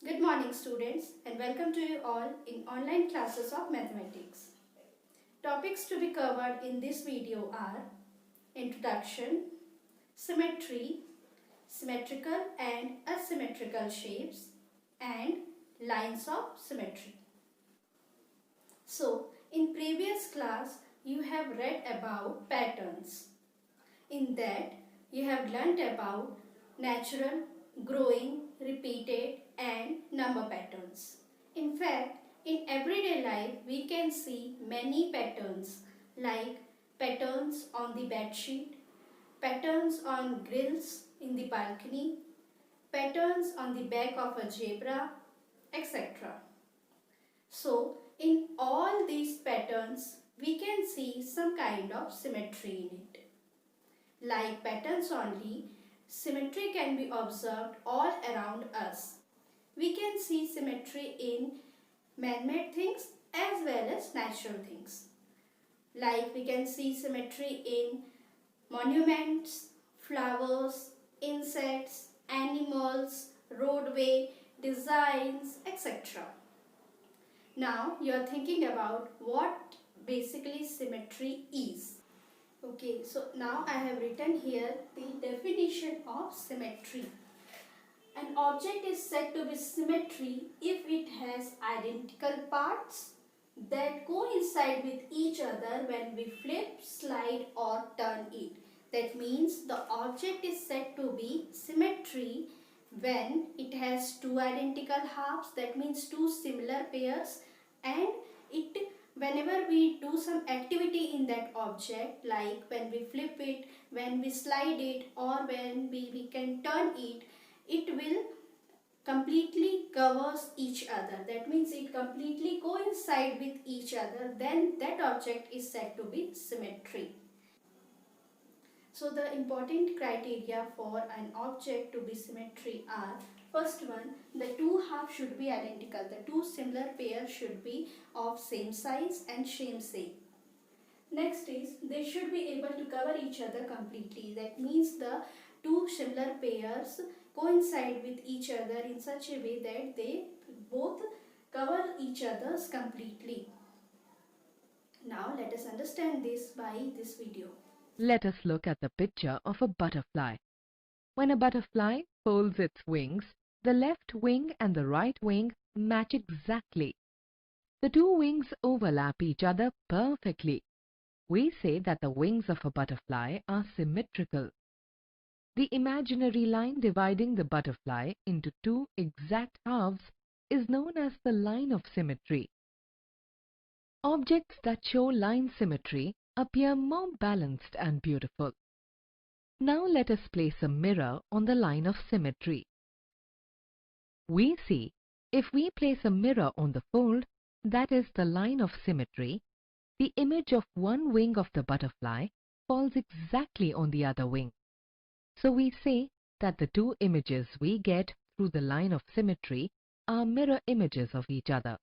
Good morning students and welcome to you all in online classes of mathematics. Topics to be covered in this video are introduction, symmetry, symmetrical and asymmetrical shapes and lines of symmetry. So in previous class you have read about patterns. In that you have learnt about natural, growing, repeated and number patterns. In fact, in everyday life we can see many patterns like patterns on the bed sheet, patterns on grills in the balcony, patterns on the back of a zebra, etc. So, in all these patterns we can see some kind of symmetry in it. Like patterns only, symmetry can be observed all around us. We can see symmetry in man-made things as well as natural things. Like we can see symmetry in monuments, flowers, insects, animals, roadway, designs, etc. Now you are thinking about what basically symmetry is. Okay, so now I have written here the definition of symmetry. An object is said to be symmetry if it has identical parts that coincide with each other when we flip, slide or turn it. That means the object is said to be symmetry when it has two identical halves, that means two similar pairs, and it whenever we do some activity in that object, like when we flip it, when we slide it or when we can turn it, it will completely covers each other. That means it completely coincide with each other. Then that object is said to be symmetry. So the important criteria for an object to be symmetry are: first one, the two halves should be identical. The two similar pairs should be of same size and same shape. Next is they should be able to cover each other completely. That means the two similar pairs coincide with each other in such a way that they both cover each other's completely. Now let us understand this by this video. Let us look at the picture of a butterfly. When a butterfly folds its wings, the left wing and the right wing match exactly. The two wings overlap each other perfectly. We say that the wings of a butterfly are symmetrical. The imaginary line dividing the butterfly into two exact halves is known as the line of symmetry. Objects that show line symmetry appear more balanced and beautiful. Now let us place a mirror on the line of symmetry. We see, if we place a mirror on the fold, that is the line of symmetry, the image of one wing of the butterfly falls exactly on the other wing. So we say that the two images we get through the line of symmetry are mirror images of each other.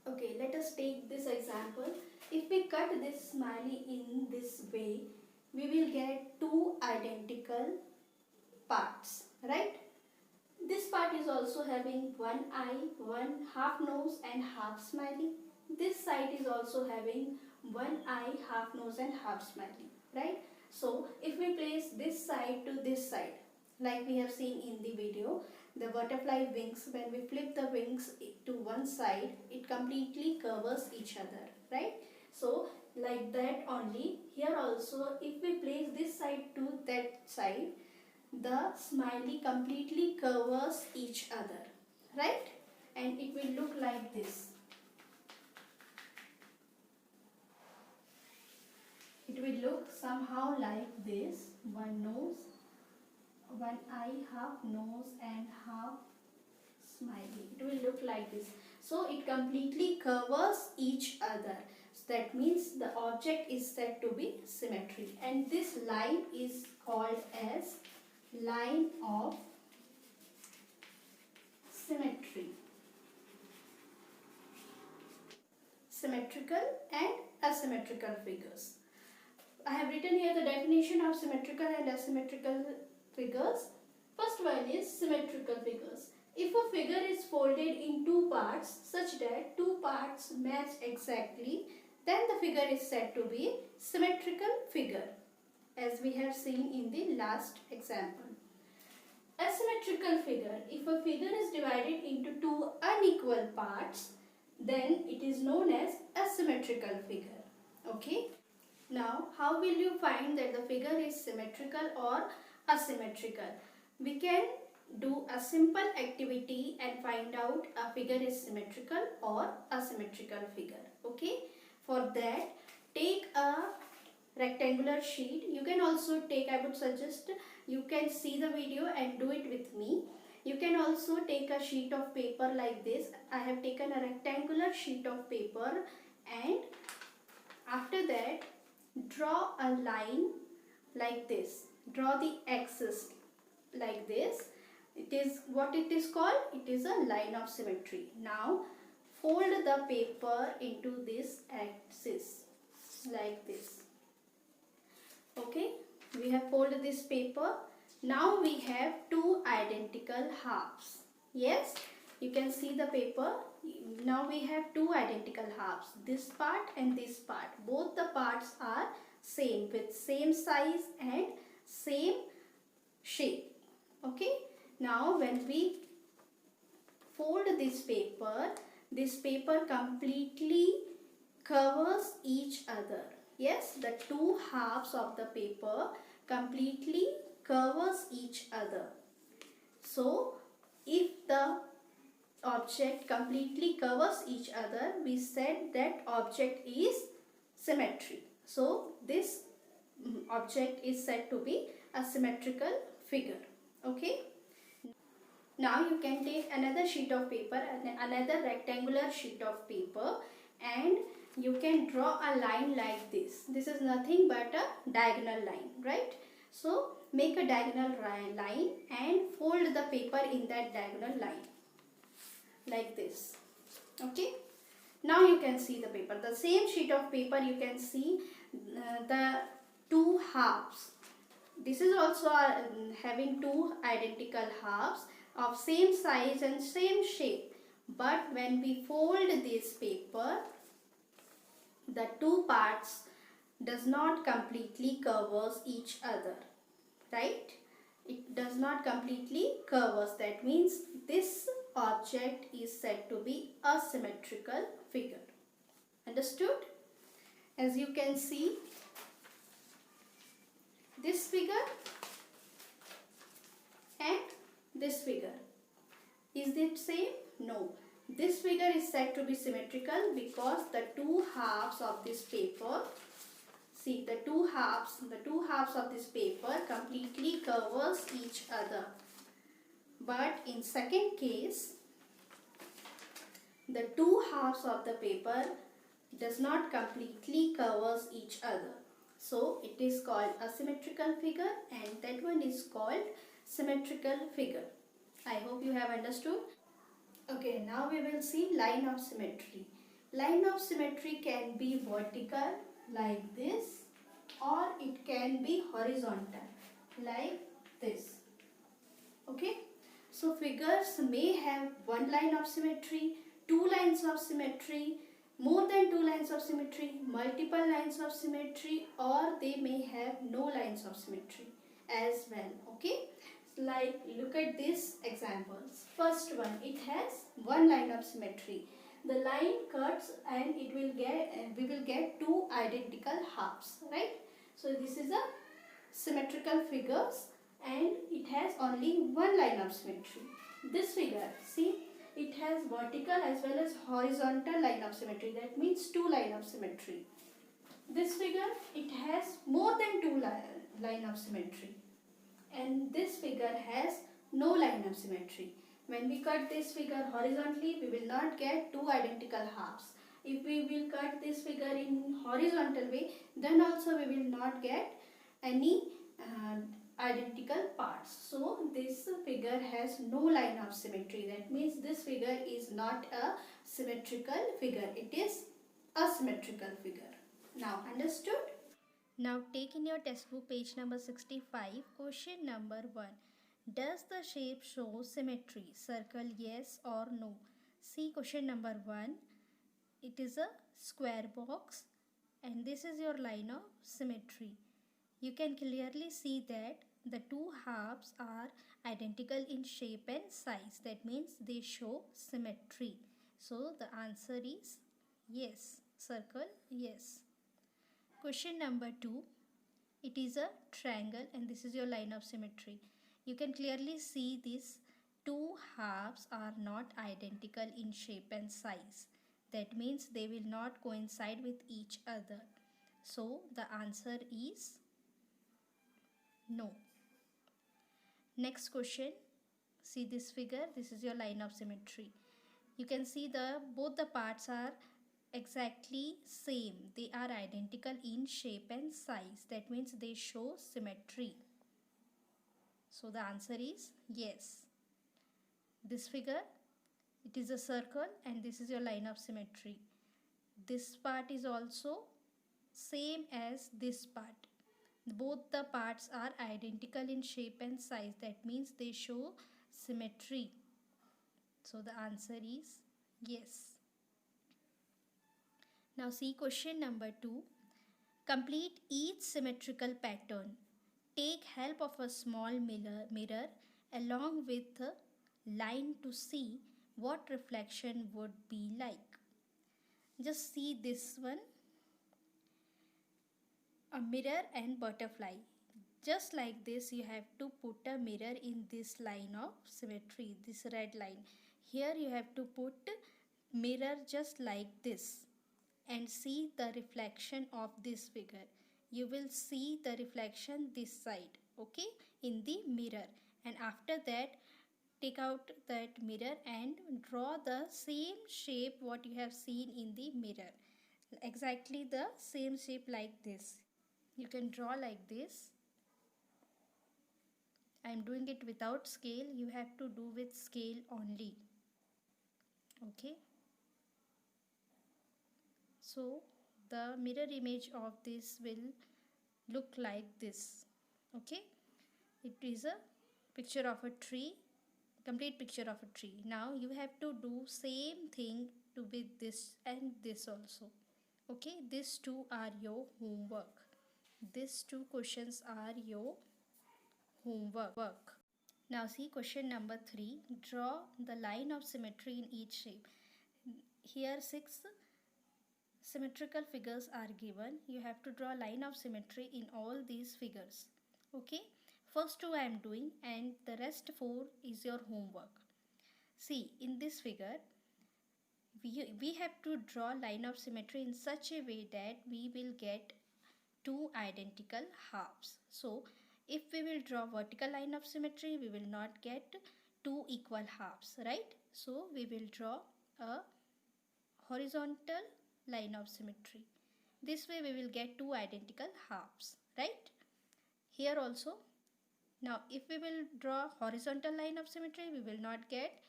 Okay, let us take this example. If we cut this smiley in this way, we will get two identical parts, right? This part is also having one eye, one half nose and half smiley. This side is also having one eye, half nose and half smiley, right? So if we place this side to this side, like we have seen in the video, the butterfly wings, when we flip the wings to one side, it completely covers each other, right? So like that only, here also if we place this side to that side, the smiley completely covers each other, right? And it will look like this. It will look somehow like this: one nose, one eye, half nose and half smiley. It will look like this. So it completely covers each other. So that means the object is said to be symmetry, and this line is called as line of symmetry. Symmetrical and asymmetrical figures. I have written here the definition of symmetrical and asymmetrical figures. First one is symmetrical figures. If a figure is parts such that two parts match exactly, then the figure is said to be symmetrical figure, as we have seen in the last example. Asymmetrical figure. If a figure is divided into two unequal parts, then it is known as asymmetrical figure. Okay. Now, how will you find that the figure is symmetrical or asymmetrical? We can do a simple activity and find out a figure is symmetrical or asymmetrical figure. Okay. For that, take a rectangular sheet. You can also take, I would suggest you can see the video and do it with me. You can also take a sheet of paper like this. I have taken a rectangular sheet of paper, and after that draw a line like this. Draw the axis like this. It is what it is called. It is a line of symmetry. Now fold the paper into this axis like this. Okay, we have folded this paper. Now we have two identical halves. Yes, you can see the paper. Now we have two identical halves, this part and this part. Both the parts are same, with same size and same shape. Okay, now when we fold this paper completely covers each other. Yes, the two halves of the paper completely covers each other. So, if the object completely covers each other, we said that object is symmetry. So, this object is said to be a symmetrical figure. Okay. Now you can take another sheet of paper, another rectangular sheet of paper, and you can draw a line like this. This is nothing but a diagonal line, right? So make a diagonal line and fold the paper in that diagonal line like this. Okay. Now you can see the paper. The same sheet of paper, you can see the two halves. This is also having two identical halves of same size and same shape. But when we fold this paper, the two parts does not completely covers each other, right? It does not completely covers. That means this object is said to be a symmetrical figure. Understood? As you can see, this figure and this figure, is it same? No. This figure is said to be symmetrical because the two halves of this paper, see the two halves of this paper completely covers each other. But in second case, the two halves of the paper does not completely covers each other. So it is called a symmetrical figure, and that one is called symmetrical figure. I hope you have understood. Okay, now we will see line of symmetry. Line of symmetry can be vertical like this, or it can be horizontal like this. Okay, so figures may have one line of symmetry, two lines of symmetry, more than two lines of symmetry, multiple lines of symmetry, or they may have no lines of symmetry as well. Okay, like look at these examples. First one, it has one line of symmetry. The line cuts and we will get two identical halves, right? So this is a symmetrical figures and it has only one line of symmetry. This figure, see, it has vertical as well as horizontal line of symmetry. That means two line of symmetry. This figure, it has more than two line of symmetry. And this figure has no line of symmetry. When we cut this figure horizontally, we will not get two identical halves. If we will cut this figure in horizontal way, then also we will not get any identical parts. So this figure has no line of symmetry. That means this figure is not a symmetrical figure. It is a symmetrical figure. Now understood? Now take in your textbook page number 65, question number 1. Does the shape show symmetry? Circle yes or no. See question number 1. It is a square box and this is your line of symmetry. You can clearly see that the two halves are identical in shape and size. That means they show symmetry. So the answer is yes. Circle yes. Question number 2. It is a triangle and this is your line of symmetry. You can clearly see these two halves are not identical in shape and size. That means they will not coincide with each other. So the answer is no. Next question. See this figure. This is your line of symmetry. You can see both the parts are exactly same. They are identical in shape and size. That means they show symmetry. So the answer is yes. This figure, it is a circle and this is your line of symmetry. This part is also same as this part. Both the parts are identical in shape and size. That means they show symmetry. So the answer is yes. Now see question number 2. Complete each symmetrical pattern. Take help of a small mirror along with a line to see what reflection would be like. Just see this one. A mirror and butterfly. Just like this, you have to put a mirror in this line of symmetry, this red line. Here you have to put mirror just like this and see the reflection of this figure. You will see the reflection this side, okay, in the mirror. And after that, take out that mirror and draw the same shape what you have seen in the mirror. Exactly the same shape like this. You can draw like this. I am doing it without scale. You have to do with scale only. Okay. So the mirror image of this will look like this. Okay. It is a picture of a tree. Complete picture of a tree. Now you have to do same thing to with this and this also. Okay. These two are your homework. These two questions are your homework. Now see question number 3. Draw the line of symmetry in each shape. Here 6 symmetrical figures are given. You have to draw line of symmetry in all these figures. Okay. First 2 I am doing and the rest 4 is your homework. See in this figure we have to draw line of symmetry in such a way that we will get two identical halves. So if we will draw vertical line of symmetry, we will not get two equal halves, right? So we will draw a horizontal line of symmetry. This way we will get two identical halves, right? Here also. Now if we will draw horizontal line of symmetry, we will not get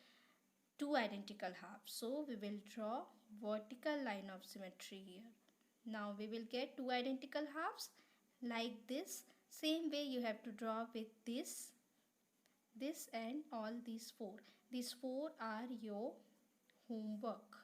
two identical halves. So we will draw vertical line of symmetry here. Now we will get two identical halves like this. Same way you have to draw with this and all these 4. These 4 are your homework.